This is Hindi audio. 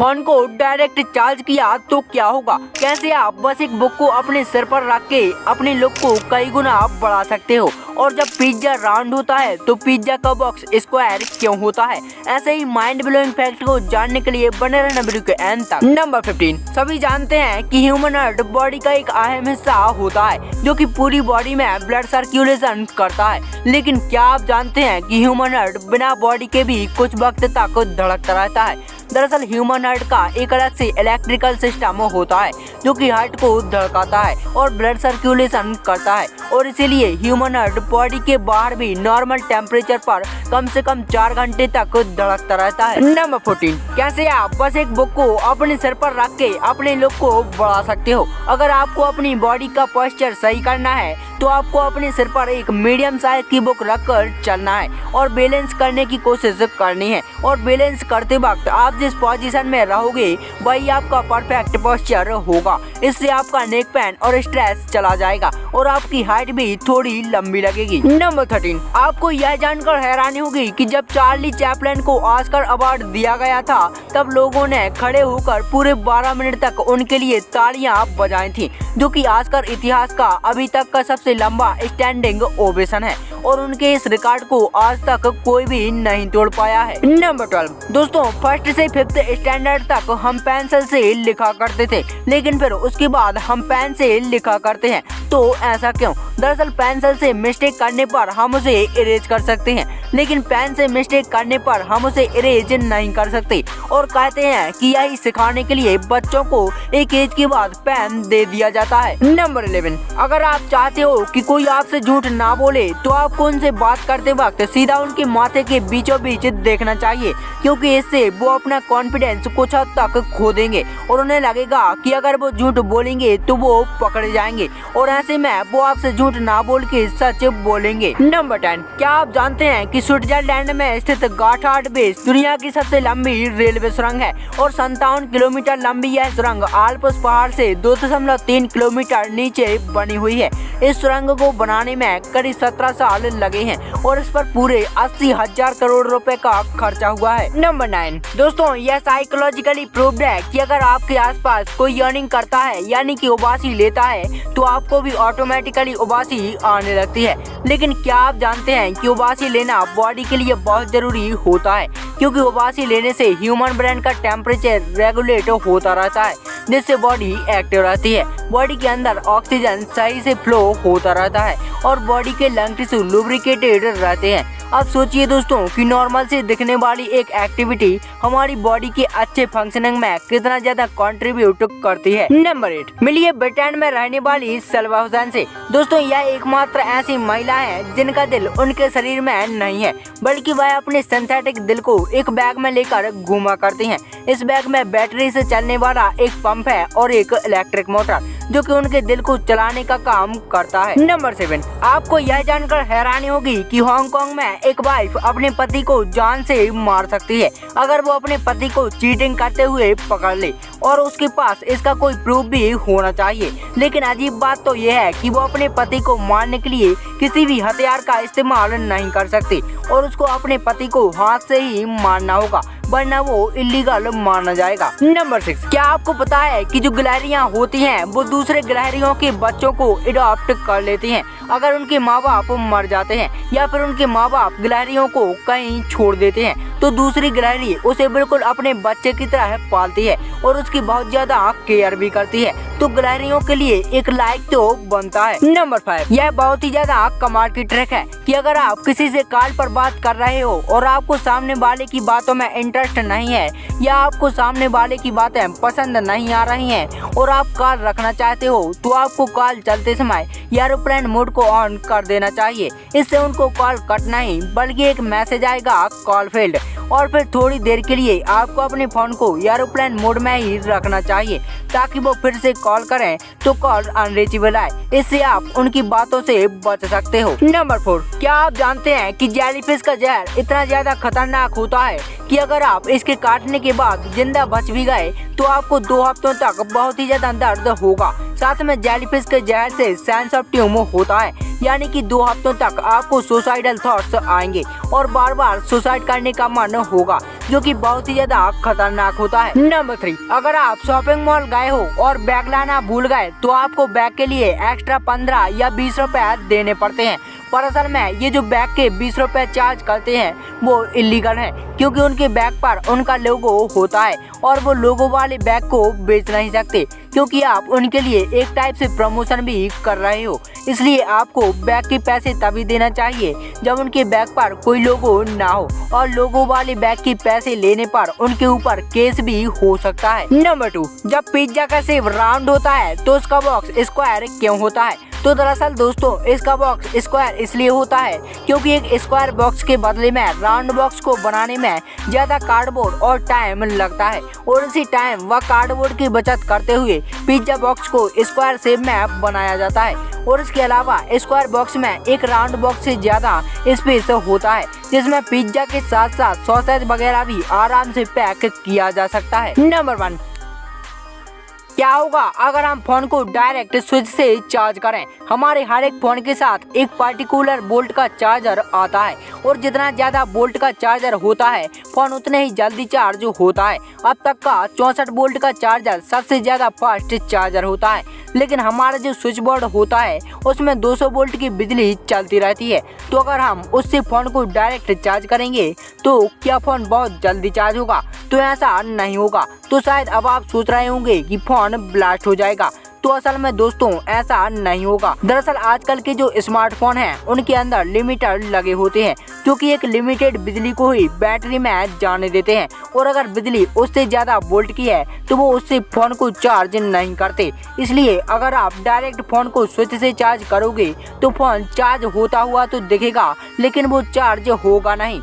फोन को डायरेक्ट चार्ज किया तो क्या होगा, कैसे आप बस एक बुक को अपने सिर पर रख के अपने लुक को कई गुना बढ़ा सकते हो। और जब पिज्जा राउंड होता है तो पिज्जा का बॉक्स स्क्वायर क्यों होता है। ऐसे ही माइंड ब्लोइंग फैक्ट को जानने के लिए बने रहना वीडियो के एंड तक। नंबर 15, सभी जानते हैं कि ह्यूमन हार्ट बॉडी का एक अहम हिस्सा होता है जो कि पूरी बॉडी में ब्लड सर्कुलेशन करता है। लेकिन क्या आप जानते हैं कि ह्यूमन हार्ट बिना बॉडी के भी कुछ वक्त तक धड़कता रहता है। दरअसल ह्यूमन हार्ट का एक अलग से इलेक्ट्रिकल सिस्टम होता है जो कि हार्ट को धड़काता है और ब्लड सर्कुलेशन करता है, और इसीलिए ह्यूमन हार्ट बॉडी के बाहर भी नॉर्मल टेम्परेचर पर कम से कम 4 घंटे तक धड़कता रहता है। नंबर 14, कैसे आप बस एक बुक को अपने सिर पर रख के अपने लुक को बढ़ा सकते हो। अगर आपको अपनी बॉडी का पोस्चर सही करना है तो आपको अपने सिर पर एक मीडियम साइज की बुक रखकर चलना है और बैलेंस करने की कोशिश करनी है। और बैलेंस करते वक्त आप जिस पोजीशन में रहोगे वही आपका परफेक्ट पोस्चर होगा। इससे आपका नेक पेन और स्ट्रेस चला जाएगा और आपकी हाइट भी थोड़ी लंबी लगेगी। नंबर 13, आपको यह जानकर हैरानी होगी कि जब चार्ली चैपलिन को ऑस्कर अवार्ड दिया गया था तब लोगों ने खड़े होकर पूरे 12 मिनट तक उनके लिए तालियां बजाई थी, जो कि ऑस्कर इतिहास का अभी तक का सबसे लंबा स्टैंडिंग ओवेशन है और उनके इस रिकॉर्ड को आज तक कोई भी नहीं तोड़ पाया है। नंबर 12, दोस्तों फर्स्ट से 5th स्टैंडर्ड तक हम पेंसिल से लिखा करते थे, लेकिन फिर उसके बाद हम पेन से लिखा करते हैं। तो ऐसा क्यों? दरअसल पेंसिल से मिस्टेक करने पर हम उसे इरेज कर सकते हैं, लेकिन पेन से मिस्टेक करने पर हम उसे इरेज नहीं कर सकते। और कहते हैं कि यही सिखाने के लिए बच्चों को एक एज के बाद पेन दे दिया जाता है। नंबर 11, अगर आप चाहते हो कि कोई आपसे झूठ ना बोले तो आपको उनसे बात करते वक्त सीधा उनके माथे के बीचों बीच देखना चाहिए, क्योंकि इससे वो अपना कॉन्फिडेंस कुछ हद तक खो देंगे और उन्हें लगेगा कि अगर वो झूठ बोलेंगे तो वो पकड़े जाएंगे, और ऐसे में वो आपसे झूठ ना बोल के सच बोलेंगे। नंबर 10, क्या आप जानते हैं कि स्विट्जरलैंड में स्थित गॉथार्ड बेस दुनिया की सबसे लंबी रेलवे सुरंग है और 57 किलोमीटर लंबी यह सुरंग आल्प्स पहाड़ से 2.3 किलोमीटर नीचे बनी हुई है। इस सुरंग को बनाने में करीब 17 साल लगे हैं और इस पर पूरे 80,000 करोड़ रुपए का खर्चा हुआ है। नंबर 9, दोस्तों यह साइकोलॉजिकली प्रूव्ड है कि अगर आपके आसपास कोई यर्निंग करता है यानी कि उबासी लेता है तो आपको भी ऑटोमेटिकली उबासी आने लगती है। लेकिन क्या आप जानते हैं कि उबासी लेना बॉडी के लिए बहुत जरूरी होता है, क्योंकि उबासी लेने से ह्यूमन ब्रेन का टेम्परेचर रेगुलेट होता रहता है, जिससे बॉडी एक्टिव रहती है, बॉडी के अंदर ऑक्सीजन सही से फ्लो होता रहता है और बॉडी के लंग टिश्यू लुब्रिकेटेड रहते हैं। अब सोचिए दोस्तों कि नॉर्मल से दिखने वाली एक एक्टिविटी हमारी बॉडी के अच्छे फंक्शनिंग में कितना ज्यादा कंट्रीब्यूट करती है। नंबर 8, मिलिए ब्रिटेन में रहने वाली सलवा हुसैन से। दोस्तों यह एकमात्र ऐसी महिला है जिनका दिल उनके शरीर में नहीं है, बल्कि वह अपने सिंथेटिक दिल को एक बैग में लेकर घूमा करती हैं। इस बैग में बैटरी से चलने वाला एक पंप है और एक इलेक्ट्रिक मोटर जो कि उनके दिल को चलाने का काम करता है। नंबर 7, आपको यह जानकर हैरानी होगी कि हांगकांग में एक वाइफ अपने पति को जान से मार सकती है अगर वो अपने पति को चीटिंग करते हुए पकड़ ले और उसके पास इसका कोई प्रूफ भी होना चाहिए। लेकिन अजीब बात तो यह है कि वो अपने पति को मारने के लिए किसी भी हथियार का इस्तेमाल नहीं कर सकती और उसको अपने पति को हाथ से ही मारना होगा, वरना वो इलीगल माना जाएगा। नंबर 6, क्या आपको पता है कि जो गिलहरियां होती हैं वो दूसरे गिलहरियों के बच्चों को अडॉप्ट कर लेती हैं अगर उनके माँ बाप मर जाते हैं या फिर उनके माँ बाप गिलहरियों को कहीं छोड़ देते हैं तो दूसरी गिलहरी उसे बिल्कुल अपने बच्चे की तरह पालती है और उसकी बहुत ज्यादा केयर भी करती है। तो गिलहरियों के लिए एक लाइक तो बनता है। नंबर 5, यह बहुत ही ज्यादा कमाल की ट्रिक है कि अगर आप किसी से कॉल पर बात कर रहे हो और आपको सामने वाले की बातों में इंटरेस्ट नहीं है या आपको सामने वाले की बातें पसंद नहीं आ रही हैं और आप कॉल रखना चाहते हो तो आपको कॉल चलते समय एरोप्लेन मोड को ऑन कर देना चाहिए। इससे उनको कॉल कट नहीं बल्कि एक मैसेज आएगा कॉल फेल्ड, और फिर थोड़ी देर के लिए आपको अपने फोन को एरोप्लेन मोड में ही रखना चाहिए ताकि वो फिर से कॉल करें तो कॉल अनरीचेबल आए। इससे आप उनकी बातों से बच सकते हो। नंबर 4, क्या आप जानते हैं कि जेलीफिश का जहर इतना ज्यादा खतरनाक होता है कि अगर आप इसके काटने के बाद जिंदा बच भी गए तो आपको 2 हफ्तों तक बहुत ही ज्यादा दर्द होगा। साथ में जेलीफिश के जहर से सेंस ऑफ ट्यूमर होता है, यानी कि 2 हफ्तों तक आपको सुसाइडल थॉट्स आएंगे और बार बार सुसाइड करने का मन होगा, जो कि बहुत ही ज्यादा खतरनाक होता है। नंबर 3, अगर आप शॉपिंग मॉल गए हो और बैग लाना भूल गए तो आपको बैग के लिए एक्स्ट्रा 15 या 20 रुपए देने पड़ते हैं। पर असल में ये जो बैग के 20 रुपए चार्ज करते हैं वो इलीगल है, क्योंकि उनके बैग पर उनका लोगो होता है और वो लोगो वाले बैग को बेच नहीं सकते, क्योंकि आप उनके लिए एक टाइप से प्रमोशन भी कर रहे हो। इसलिए आपको बैग के पैसे तभी देना चाहिए जब उनके बैग पर कोई लोगो ना हो, और लोगो वाले बैग के पैसे लेने पर उनके ऊपर केस भी हो सकता है। नंबर 2, जब पिज्जा का शेप राउंड होता है तो उसका बॉक्स स्क्वायर क्यों होता है? तो दरअसल दोस्तों इसका बॉक्स स्क्वायर इसलिए होता है क्योंकि एक स्क्वायर बॉक्स के बदले में राउंड बॉक्स को बनाने में ज्यादा कार्डबोर्ड और टाइम लगता है, और इसी टाइम व कार्डबोर्ड की बचत करते हुए पिज्जा बॉक्स को स्क्वायर शेप में बनाया जाता है। और इसके अलावा स्क्वायर बॉक्स में एक राउंड बॉक्स से ज्यादा स्पेस होता है, जिसमें पिज्जा के साथ साथ सॉसेज वगैरह भी आराम से पैक किया जा सकता है। नंबर 1, क्या होगा अगर हम फोन को डायरेक्ट स्विच से चार्ज करें? हमारे हर एक फोन के साथ एक पार्टिकुलर वोल्ट का चार्जर आता है, और जितना ज्यादा वोल्ट का चार्जर होता है फोन उतने ही जल्दी चार्ज होता है। अब तक का 64 वोल्ट का चार्जर सबसे ज्यादा फास्ट चार्जर होता है, लेकिन हमारा जो स्विच बोर्ड होता है उसमें 200 वोल्ट की बिजली चलती रहती है। तो अगर हम उससे फोन को डायरेक्ट चार्ज करेंगे तो क्या फोन बहुत जल्दी चार्ज होगा? तो ऐसा नहीं होगा। तो शायद अब आप सोच रहे होंगे कि फोन ब्लास्ट हो जाएगा, तो असल में दोस्तों ऐसा नहीं होगा। दरअसल आजकल के जो स्मार्टफोन हैं उनके अंदर लिमिटर लगे होते हैं, जो कि एक लिमिटेड बिजली को ही बैटरी में जाने देते हैं, और अगर बिजली उससे ज्यादा वोल्ट की है तो वो उससे फोन को चार्ज नहीं करते। इसलिए अगर आप डायरेक्ट फोन को स्विच से चार्ज करोगे तो फोन चार्ज होता हुआ तो दिखेगा, लेकिन वो चार्ज होगा नहीं।